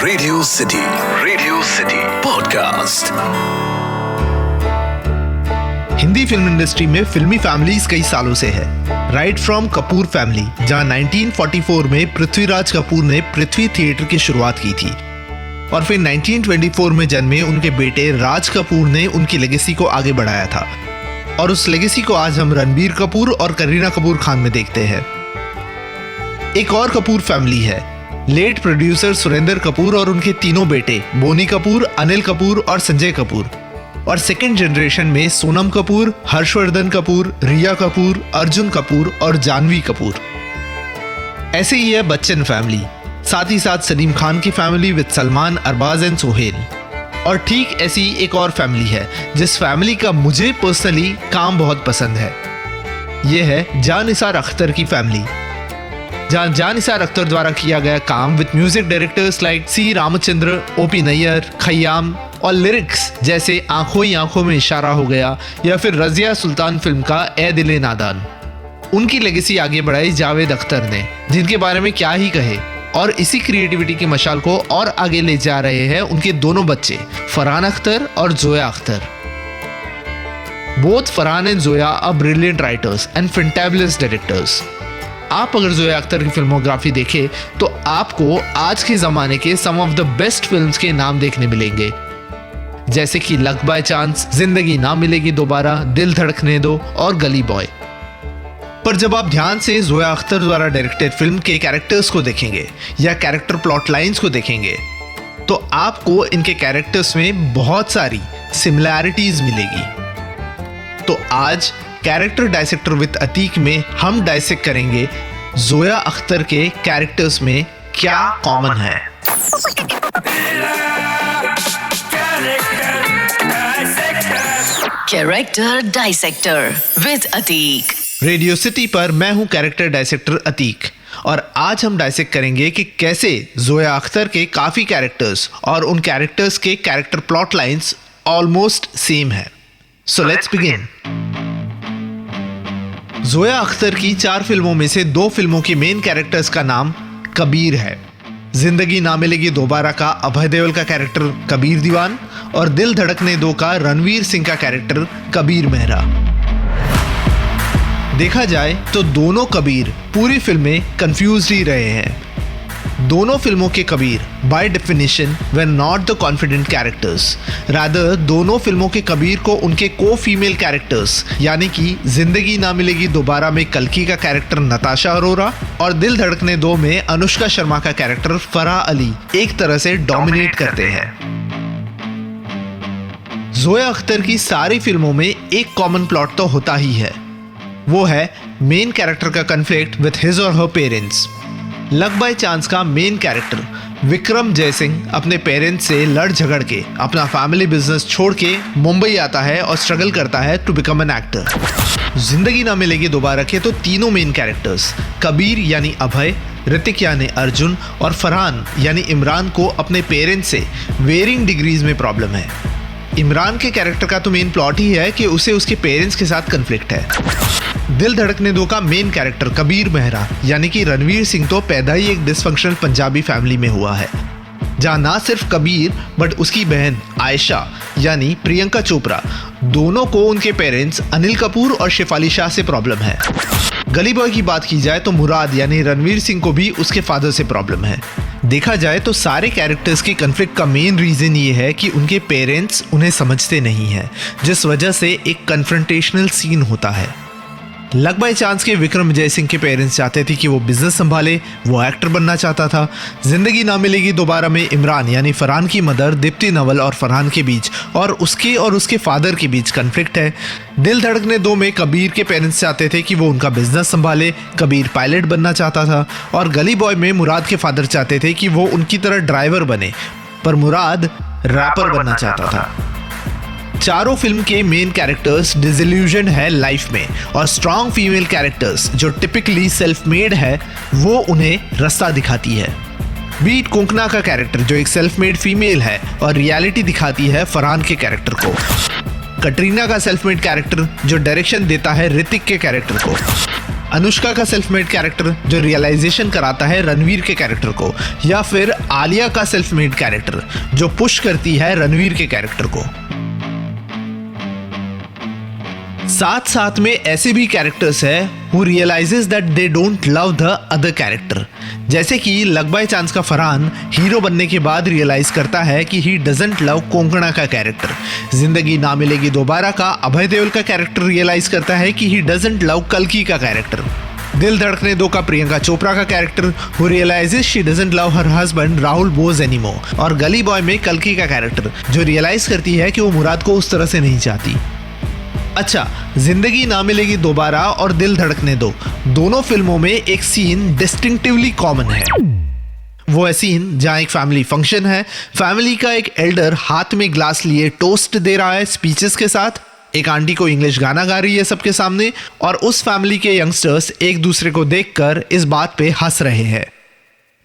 Radio city podcast. Hindi film industry में फिल्मी families कई सालों से है। राइट फ्रॉम कपूर फैमिली, जहां 1944 में पृथ्वीराज कपूर ने पृथ्वी थिएटर की शुरुआत की थी और फिर 1924 में जन्मे उनके बेटे राज कपूर ने उनकी लेगेसी को आगे बढ़ाया था और उस लेगेसी को आज हम रणबीर कपूर और करीना कपूर खान में देखते हैं। एक और कपूर फैमिली है, लेट प्रोड्यूसर सुरेंद्र कपूर और उनके तीनों बेटे बोनी कपूर, अनिल कपूर और संजय कपूर, और सेकेंड जनरेशन में सोनम कपूर, हर्षवर्धन कपूर, रिया कपूर, अर्जुन कपूर और जानवी कपूर। ऐसे ही है बच्चन फैमिली, साथ ही साथ सलीम खान की family with Salman, Arbaaz and Sohail. और ठीक ऐसी एक और फैमिली है जिस फैमिली का मुझे पर्सनली काम बहुत पसंद है। यह है जान निसार अख्तर की फैमिली, जहां जान निसार अख्तर द्वारा किया गया काम with music directors like C Ramchandra, O P Nayyar, Khayyam और लिरिक्स जैसे आंखों ही आंखों में इशारा हो गया या फिर रजिया सुल्तान फिल्म का ए दिले नादान। उनकी लेगेसी आगे बढ़ाई जावेद अख्तर ने, जिनके बारे में क्या ही कहे। और इसी क्रिएटिविटी की मशाल को और आगे ले जा रहे हैं उनके दोनों बच्चे फरहान अख्तर और Zoya Akhtar. Both Farhan and Zoya are brilliant writers and fantabulous directors. आप अगर जोया अख्तर की फिल्मोग्राफी देखें तो आपको आज के जमाने के सम ऑफ द बेस्ट फिल्म्स के नाम देखने मिलेंगे, जैसे कि लक बाय चांस, जिंदगी ना मिलेगी दोबारा, दिल धड़कने दो और गली बॉय। पर जब आप ध्यान से जोया अख्तर द्वारा डायरेक्टेड फिल्म के कैरेक्टर्स को देखेंगे या कैरेक्टर प्लॉट लाइंस को देखेंगे तो आपको इनके कैरेक्टर्स में बहुत सारी सिमिलैरिटीज मिलेगी। तो आज कैरेक्टर डायसेक्टर विद अतीक में हम डायसेक्ट करेंगे जोया अख्तर के कैरेक्टर्स में क्या कॉमन है। Character dissector with Atiq. Radio city पर मैं हूं कैरेक्टर डायसेक्टर अतीक और आज हम डायसेक्ट करेंगे कि कैसे जोया अख्तर के काफी कैरेक्टर्स और उन कैरेक्टर्स के character plot lines almost same है। So let's begin. Zoya Akhtar की 4 फिल्मों में से 2 फिल्मों के मेन कैरेक्टर्स का नाम कबीर है। जिंदगी ना मिलेगी दोबारा का अभय देओल का कैरेक्टर कबीर दीवान और दिल धड़कने दो का रणवीर सिंह का कैरेक्टर कबीर मेहरा। देखा जाए तो दोनों कबीर पूरी फिल्म में कंफ्यूज्ड ही रहे हैं। दोनों फिल्मों के Kabir by definition way not the confident characters, rather दोनों फिल्मों के कबीर को उनके को फीमेल कैरेक्टर्स यानी कि जिंदगी ना मिलेगी दोबारा में कल्कि का कैरेक्टर नताशा अरोरा और दिल धड़कने दो में अनुष्का शर्मा का कैरेक्टर फराह अली एक तरह से डोमिनेट करते हैं। जोया अख्तर की सारी फिल्मों में एक कॉमन प्लॉट तो होता ही है, वो है मेन कैरेक्टर का कन्फ्लिक्ट विद हिज और हर पेरेंट्स। लक बाय चांस का मेन कैरेक्टर विक्रम जयसिंह अपने पेरेंट्स से लड़ झगड़ के अपना फैमिली बिजनेस छोड़ के मुंबई आता है और स्ट्रगल करता है टू बिकम एन एक्टर। जिंदगी ना मिलेगी दोबारा के तो तीनों मेन कैरेक्टर्स कबीर यानी अभय, ऋतिक यानी अर्जुन और फरहान यानी इमरान को अपने पेरेंट्स से वेरिंग डिग्रीज में प्रॉब्लम है। इमरान के कैरेक्टर का तो मेन प्लॉट ही है कि उसे उसके पेरेंट्स के साथ कन्फ्लिक्ट है। दिल धड़कने दो का मेन कैरेक्टर कबीर मेहरा यानी कि रणवीर सिंह तो पैदा ही एक डिसफंक्शनल पंजाबी फैमिली में हुआ है, जहां ना सिर्फ कबीर बट उसकी बहन आयशा यानी प्रियंका चोपड़ा दोनों को उनके पेरेंट्स अनिल कपूर और शेफाली शाह से प्रॉब्लम है। गली बॉय की बात की जाए तो मुराद यानी रणवीर सिंह को भी उसके फादर से प्रॉब्लम है। देखा जाए तो सारे कैरेक्टर्स के कन्फ्लिक्ट का मेन रीजन ये है कि उनके पेरेंट्स उन्हें समझते नहीं हैं, जिस वजह से एक कन्फ्रंटेशनल सीन होता है। लक बाय चांस के विक्रम जयसिंह के पेरेंट्स चाहते थे कि वो बिजनेस संभाले, वो एक्टर बनना चाहता था। जिंदगी ना मिलेगी दोबारा में इमरान यानी फरहान की मदर दीप्ति नवल और फरहान के बीच और उसके फादर के बीच कन्फ्लिक्ट है। दिल धड़कने दो में कबीर के पेरेंट्स चाहते थे कि वो उनका बिजनेस संभाले, कबीर पायलट बनना चाहता था। और गली बॉय में मुराद के फादर चाहते थे कि वो उनकी तरह ड्राइवर बने, पर मुराद रैपर बनना चाहता था। चारों फिल्म के मेन कैरेक्टर्स डिसइल्यूजन है लाइफ में और स्ट्रॉन्ग फीमेल कैरेक्टर्स जो टिपिकली सेल्फ मेड है वो उन्हें रास्ता दिखाती है। बीट कोंकणा का कैरेक्टर जो एक सेल्फ मेड फीमेल है और रियलिटी दिखाती है फरहान के कैरेक्टर को। कटरीना का सेल्फ मेड कैरेक्टर जो डायरेक्शन देता है ऋतिक के कैरेक्टर को। अनुष्का का सेल्फ मेड कैरेक्टर जो रियलाइजेशन कराता है रणवीर के कैरेक्टर को, या फिर आलिया का सेल्फ मेड कैरेक्टर जो पुश करती है रणवीर के कैरेक्टर को। साथ साथ में ऐसे भी कैरेक्टर्स है who realizes that they don't love the other character, जैसे कि लक बाय चांस का फरहान हीरो बनने के बाद रियलाइज करता है कि ही डजंट लव कोंकणा का कैरेक्टर। जिंदगी ना मिलेगी दोबारा का अभय देओल का कैरेक्टर रियलाइज करता है कि ही डजंट लव कल्कि का कैरेक्टर। दिल धड़कने दो का प्रियंका चोपड़ा का character who realizes she doesn't love her husband Rahul Bose anymore. और गली बॉय में कल्कि का कैरेक्टर जो रियलाइज करती है कि वो मुराद को उस तरह से नहीं चाहती। अच्छा, जिंदगी ना मिलेगी दोबारा और दिल धड़कने दो, दोनों फिल्मों में एक सीन डिस्टिंक्टिवली कॉमन है। वो है सीन जहां एक फैमिली फंक्शन है, फैमिली का एक एल्डर हाथ में ग्लास लिए टोस्ट दे रहा है स्पीचेस के साथ, एक आंटी को इंग्लिश गाना गा रही है सबके सामने, और उस फैमिली के यंगस्टर्स एक दूसरे को देखकर इस बात पे हंस रहे हैं।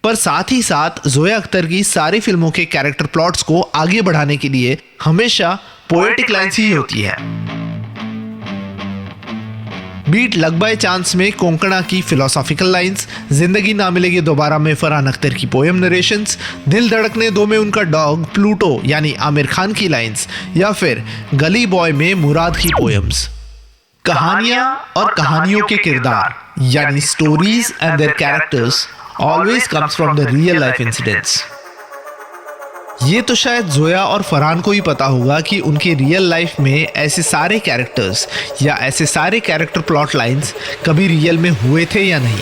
पर साथ ही साथ जोया अख्तर की सारी फिल्मों के कैरेक्टर प्लॉट्स को आगे बढ़ाने के लिए हमेशा पोएटिक लाइन्स ही होती है। बीट लक बाय चांस में कोंकणा की फिलोसॉफिकल लाइंस, जिंदगी ना मिलेगी दोबारा में फरहान अख्तर की पोएम नरेशंस, दिल धड़कने दो में उनका डॉग प्लूटो यानी आमिर खान की लाइंस, या फिर गली बॉय में मुराद की पोएम्स। कहानियां और कहानियों के किरदार यानी stories and their characters always comes from the real life incidents. ये तो शायद जोया और फरहान को ही पता होगा कि उनके रियल लाइफ में ऐसे सारे कैरेक्टर्स या ऐसे सारे कैरेक्टर प्लॉट लाइंस कभी रियल में हुए थे या नहीं।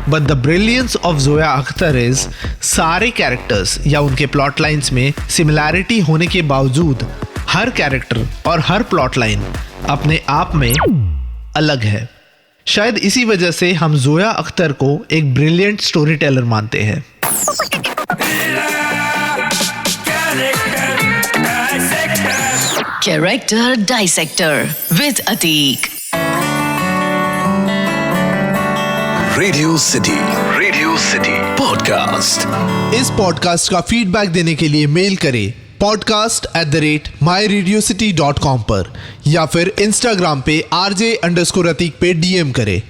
But the brilliance of Zoya Akhtar is सारे कैरेक्टर्स या उनके प्लॉट लाइंस में सिमिलैरिटी होने के बावजूद हर कैरेक्टर और हर प्लॉट लाइन अपने आप में अलग है। शायद इसी वजह से हम जोया अख्तर को एक ब्रिलियंट स्टोरी टेलर मानते हैं। Character Dissector with Ateek. Radio city podcast. इस पॉडकास्ट का फीडबैक देने के लिए मेल करें podcast@myradiocity.com पर, या फिर इंस्टाग्राम पे RJ_Ateek पे DM करें।